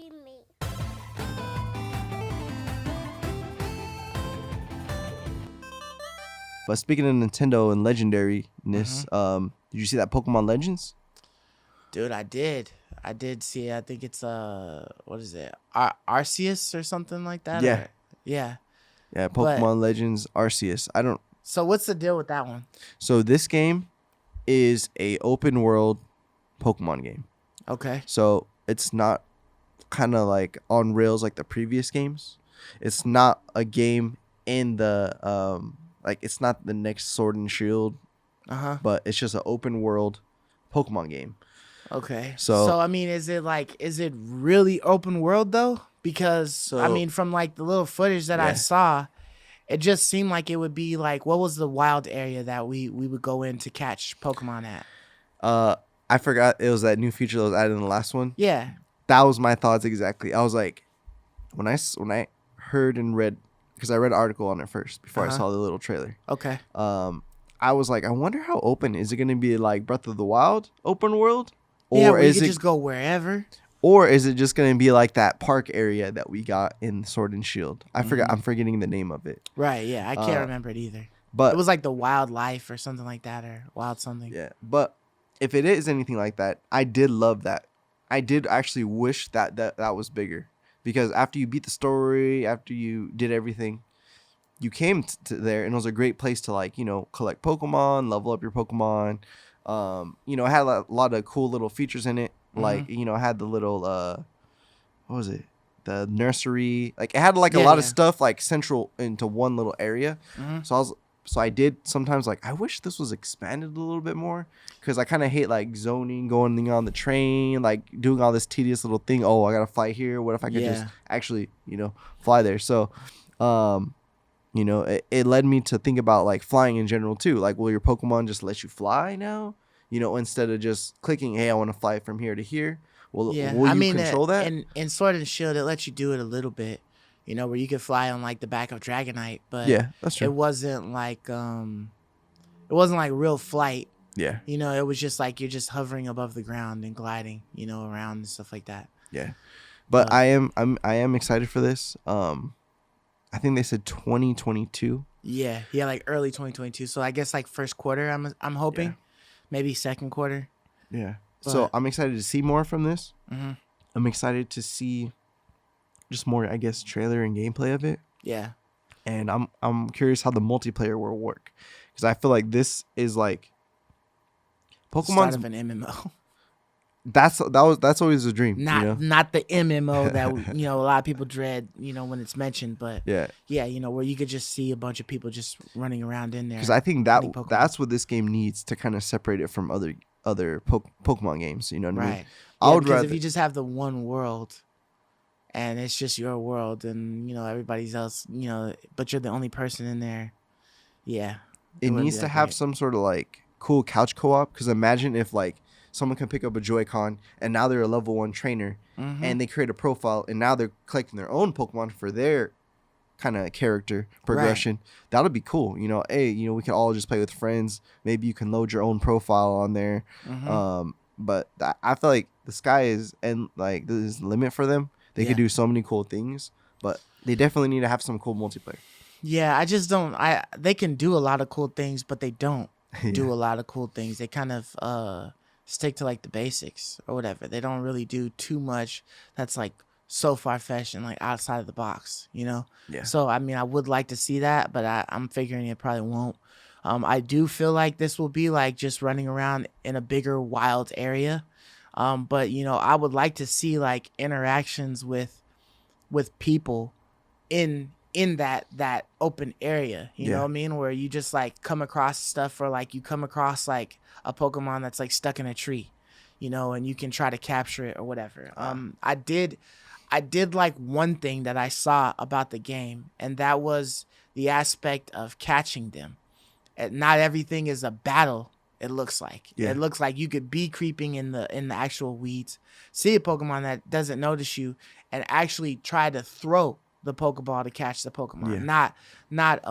me. But speaking of Nintendo and legendariness, Mm-hmm. did you see that Pokemon Legends? Dude, I did. I did see it. I think it's what is it? Arceus or something like that. Yeah. Or yeah. Yeah, But Pokemon Legends Arceus. I don't. so what's the deal with that one? So this game is a open world Pokemon game. Okay. So it's not kind of like on rails like the previous games. It's not a game in the like it's not the next Sword and Shield, but it's just an open world Pokemon game. Okay. So- So I mean, is it really open world though? Because I So- mean, from like the little footage that I Yeah. saw, it just seemed like it would be like, what was the wild area that we would go in to catch Pokemon at? I forgot it was that new feature that was added in the last one. Yeah. That was my thoughts exactly. I was like, when I heard and read, because I read an article on it first before I saw the little trailer. Okay. I was like, I wonder how open is it going to be, like Breath of the Wild open world, Yeah, or where you is could it just go wherever. or is it just going to be like that park area that we got in Sword and Shield? I forgot. I'm forgetting the name of it. Right. Yeah. I can't remember it either. But It was like the wildlife or something like that, or wild something. yeah, but if it is anything like that, I did love that. I did actually wish that was bigger, because after you beat the story, after you did everything, you came to there, and it was a great place to, like, you know, collect Pokemon, level up your Pokemon. You know, it had a lot of cool little features in it. Like, you know, it had the little what was it? The nursery. Like, it had like a lot of stuff like central into one little area. So I did sometimes, like, I wish this was expanded a little bit more, because I kind of hate like zoning, going on the train, like doing all this tedious little thing. Oh, I gotta fly here. What if I could just actually, you know, fly there? So, you know, it led me to think about like flying in general too. Like, will your Pokemon just let you fly now? You know, instead of just clicking, hey, I want to fly from here to here. Will you control that? In Sword and Shield, it lets you do it a little bit. You know, where you could fly on like the back of Dragonite, but Yeah, that's true. it wasn't like real flight. Yeah, You know, it was just like you're just hovering above the ground and gliding, you know, around and stuff like that. yeah. But I am excited for this. I think they said 2022. Yeah, like early 2022. So I guess like first quarter. I'm hoping, Yeah. maybe second quarter. Yeah. So But- I'm excited to see more from this. Mm-hmm. I'm excited to see just more, I guess, trailer and gameplay of it. Yeah. And I'm curious how the multiplayer will work, because I feel like this is like Start Pokemon's. of an MMO. That's always a dream. Not you know? not the MMO that you know a lot of people dread, you know, when it's mentioned, but Yeah. yeah, you know, where you could just see a bunch of people just running around in there. Because I think hunting Pokemon. that's what this game needs to kind of separate it from other Pokemon games. You know what I mean? Right. I Yeah, would because rather. if you just have the one world and it's just your world and, you know, everybody's else, you know, but you're the only person in there. Yeah. It wouldn't needs be to that have great. some sort of like cool couch co-op, because imagine if like someone can pick up a Joy-Con and now they're a level 1 trainer, and they create a profile and now they're collecting their own Pokemon for their kind of character progression. That would be cool. You know, hey, you know, we can all just play with friends. Maybe you can load your own profile on there. But I feel like the sky is, and like there's a limit for them. They could do so many cool things, but they definitely need to have some cool multiplayer. Yeah, I just don't. They can do a lot of cool things, but they don't do a lot of cool things. They kind of stick to like the basics or whatever. They don't really do too much that's like so far-fetched and like outside of the box, you know? Yeah. So I mean, I would like to see that, but I'm figuring it probably won't. I do feel like this will be like just running around in a bigger wild area. But you know, I would like to see like interactions with people in that open area, you know what I mean, where you just like come across stuff, or like you come across like a Pokemon that's like stuck in a tree, you know, and you can try to capture it or whatever. I did like one thing that I saw about the game, and that was the aspect of catching them. And not everything is a battle. It looks like it looks like you could be creeping in the actual weeds, see a Pokemon that doesn't notice you, and actually try to throw the Pokeball to catch the Pokemon. Not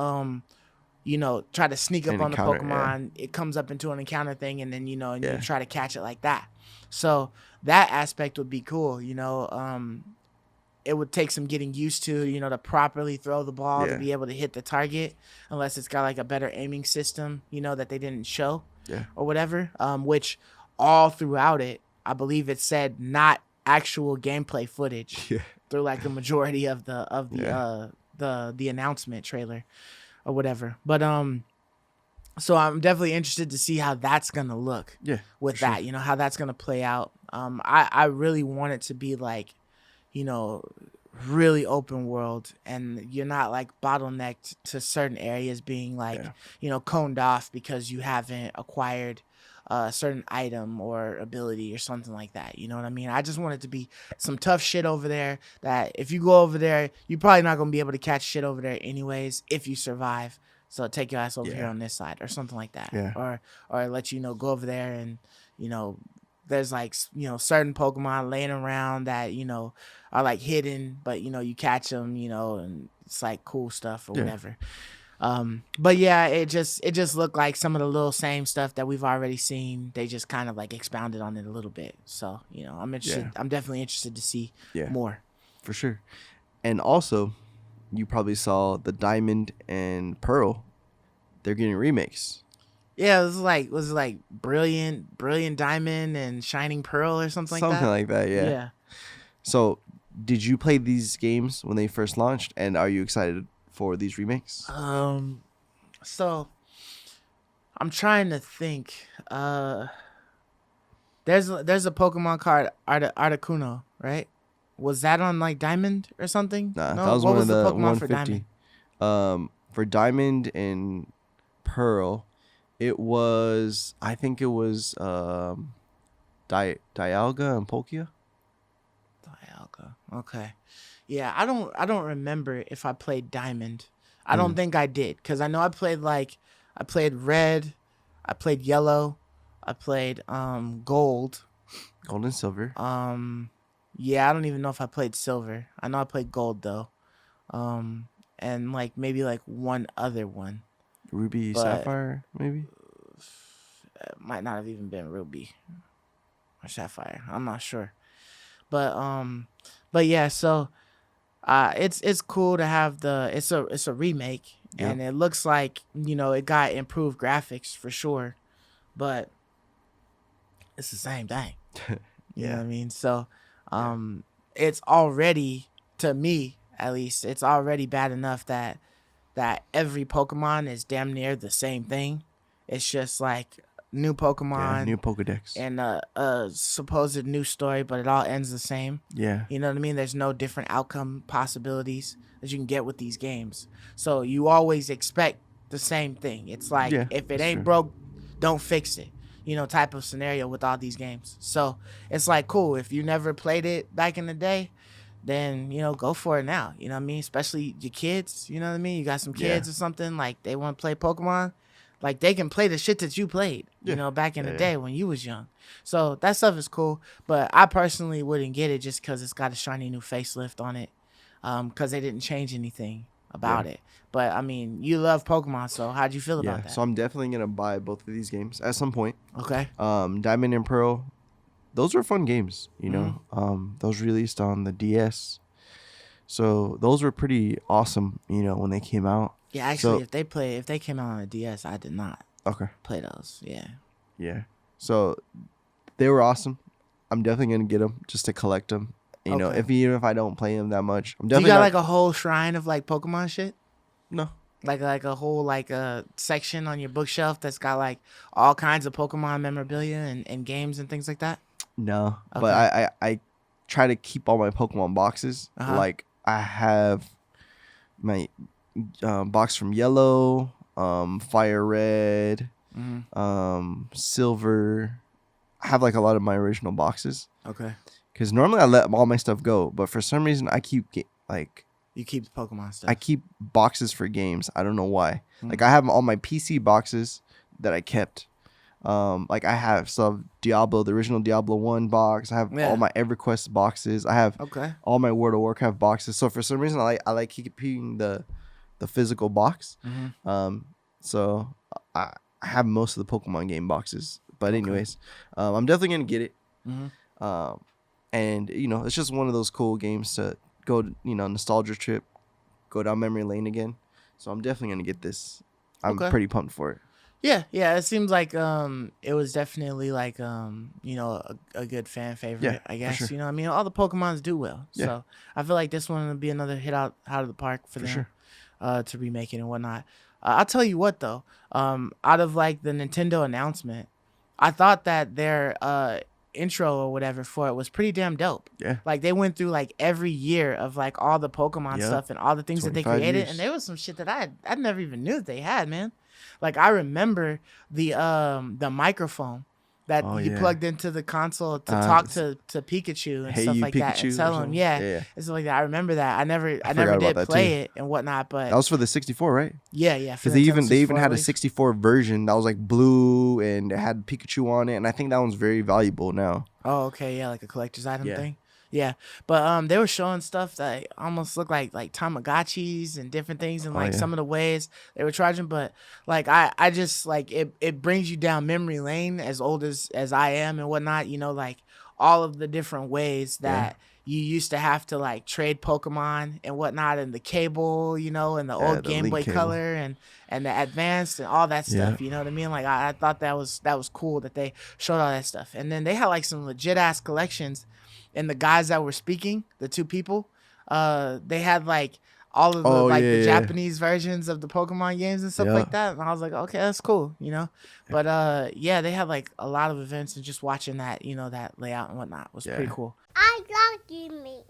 you know, try to sneak up An on the encounter, Pokemon. It comes up into an encounter thing, and then you know, and you try to catch it like that. So that aspect would be cool. It would take some getting used to, to properly throw the ball to Yeah. be able to hit the target, unless it's got like a better aiming system, that they didn't show Yeah. or whatever. Which all throughout it, I believe it said not actual gameplay footage Yeah. through like the majority of Yeah. the announcement trailer or whatever. But so I'm definitely interested to see how that's gonna look Yeah. with for that, sure. how that's gonna play out. I really want it to be like, you know, really open world, and you're not like bottlenecked to certain areas being like, Yeah. coned off because you haven't acquired a certain item or ability or something like that. You know what I mean? I just want it to be some tough shit over there that if you go over there, you're probably not gonna be able to catch shit over there anyways if you survive. So take your ass over here Yeah. on this side or something like that. Yeah. Or let go over there and you know there's like certain Pokemon laying around that are like hidden, but you catch them, and it's like cool stuff or Yeah. whatever. But yeah, it just looked like some of the little same stuff that we've already seen. They just kind of like expounded on it a little bit. So I'm interested. Yeah. I'm definitely interested to see Yeah. more. For sure. And also, you probably saw the Diamond and Pearl. They're getting remakes. Yeah, was it like brilliant diamond and shining pearl or something like that. Something like that. Yeah. Yeah. So, did you play these games when they first launched, and are you excited for these remakes? So I'm trying to think. There's a Pokemon card, Articuno, right? Was that on like Diamond or something? Nah, No. that was What one was of the the Pokemon for 150. Diamond? For Diamond and Pearl, it was, I think it was Dialga and Palkia. Dialga. Okay. Yeah, I don't remember if I played Diamond. I don't Mm. think I did, because I know I played Red, I played Yellow, I played Gold. Gold and Silver. Yeah, I don't even know if I played Silver. I know I played Gold though. And like maybe like one other one. Ruby, But Sapphire, maybe? it might not have even been Ruby or Sapphire. I'm not sure. But yeah, so it's cool to have it's a remake, Yep. and it looks like it got improved graphics for sure, but it's the same thing. You know Yeah. what I mean? So it's already, to me at least, it's already bad enough that every Pokemon is damn near the same thing. It's just like new Yeah, Pokemon new Pokedex. and a supposed new story, but it all ends the same. Yeah. You know what I mean? There's no different outcome possibilities that you can get with these games. So you always expect the same thing. It's like, Yeah, if it that's ain't true. broke, don't fix it. Type of scenario with all these games. So it's like, cool. If you never played it back in the day, then go for it now. You know what I mean? Especially your kids. You know what I mean? You got some Yeah. kids or something, like they want to play Pokemon, like they can play the shit that you played. Yeah. Back in the Yeah. day when you was young. So that stuff is cool. But I personally wouldn't get it just because it's got a shiny new facelift on it. Because they didn't change anything about it. But I mean, you love Pokemon, so how'd you feel Yeah. about that? So I'm definitely gonna buy both of these games at some point. Okay. Diamond and Pearl, those were fun games. Mm-hmm. Those released on the DS. So those were pretty awesome. When they came out. Yeah, actually, So if they came out on a DS, I did not okay. play those. Yeah. Yeah. So they were awesome. I'm definitely gonna get them just to collect them. Okay. Even if I don't play them that much, I'm Do you definitely got not, like a whole shrine of like Pokemon shit? no. Like a whole like a section on your bookshelf that's got like all kinds of Pokemon memorabilia and games and things like that? No, Okay. but I try to keep all my Pokemon boxes. Uh-huh. Like I have my box from Yellow, Fire Red, Mm-hmm. Silver. I have like a lot of my original boxes Okay. because normally I let all my stuff go, but for some reason I keep You keep the Pokemon stuff. I keep boxes for games. I don't know why. Hmm. Like I have all my PC boxes that I kept. Like I have some Diablo, the original Diablo 1 box. I have Yeah. all my EverQuest boxes. I have Okay. all my World of Warcraft boxes. So for some reason I like keeping the physical box. Mm-hmm. So I have most of the Pokemon game boxes. But Okay. anyways, I'm definitely gonna get it. Mm-hmm. Um, and it's just one of those cool games to go, nostalgia trip, go down memory lane again. So I'm definitely gonna get this. I'm Okay. pretty pumped for it. Yeah, yeah. It seems like it was definitely like a good fan Yeah, favorite. I for guess sure. I mean all the Pokemons do well, Yeah, so I feel like this one would be another hit out of the park for for them, sure. to remake it and whatnot. I'll tell you what though, out of like the Nintendo announcement, I thought that their intro or whatever for it was pretty damn dope. Yeah. Like they went through like every year of like all the Pokemon Yep. stuff and all the things that they 25 created, and years. there was some shit that I never even knew that they had, man. Like I remember the microphone that Oh you yeah. plugged into the console to talk This, to Pikachu and Hey stuff You like that and Pikachu or tell him, something. yeah, Yeah. and stuff like that. I remember that. I I forgot never about did that too. play it and whatnot, That but was for the 64, right? yeah, for Because the Nintendo they even 64, I had a believe. 64 version that was like blue and it had Pikachu on it, and I think that one's very valuable now. Oh, okay, yeah, like a collector's item Yeah. thing. Yeah, but they were showing stuff that almost looked like Tamagotchis and different things and Oh like yeah. some of the ways they were charging. But like I just like it brings you down memory lane as old as I am and whatnot. Like all of the different ways Yeah. that you used to have to like trade Pokemon and whatnot, and the cable, and the Yeah. old The Game link Boy cable. Color and the advanced and all that Yeah. stuff. You know what I mean? Like I thought that was cool that they showed all that stuff, and then they had like some legit ass collections. And the guys that were speaking, the two people, they had like all of the Oh like the yeah. Japanese versions of the Pokemon games and stuff Yeah. like that. And I was like, okay, that's cool. But yeah, they had like a lot of events, and just watching that, that layout and whatnot was pretty Yeah. cool. I love you, me.